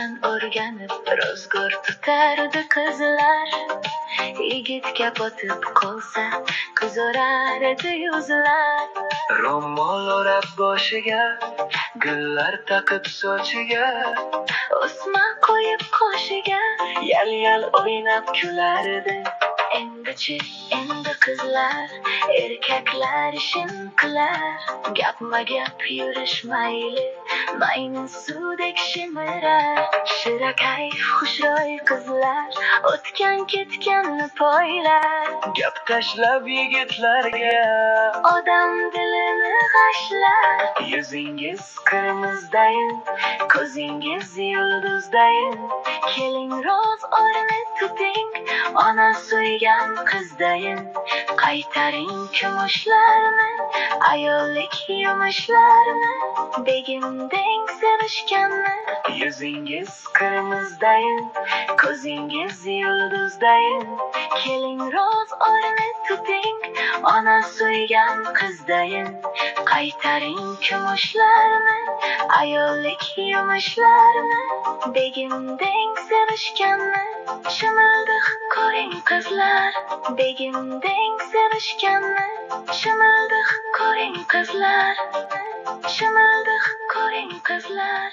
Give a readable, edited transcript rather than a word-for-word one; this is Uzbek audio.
bilan o'rganib rozgor tutardi qizlar. Yigitga botib qolsa qizorar yuzlar. Ro'mol o'rab boshiga, gullar taqib sochiga, O'sma qo'yib qoshiga yal o'ynab kulardi. Endi qizlar erkaklar ishin qilar. Gapma-gap yurishmayli, mayni suvdek shimirar. Shirakay xushro'y qizlar o'tgan ketganni poylar. Gap tashlab yigitlarga, Odam dilini g'ashlar. yuzingiz qirmizdayin, Ko'zingiz yulduzdayin. Keling roz o'rni tuting, ona suygan qizdayin. Qaytaring kumushlarni, ayollik yumushlarni. Begimdeng sevishganni, yuzingiz qirmizdayin, ko'zingiz yulduzdayin. Keling roz o'rni tuting, ona suygan qizdayin. Qaytaring kumushlarni, ayollik yumushlarni. Begimdeng sevishganni, shimildiq ko'ring qizlar. Begimdeng sevishganni, shimildiq ko'ring qizlar. Shimildiq ko'ring qizlar.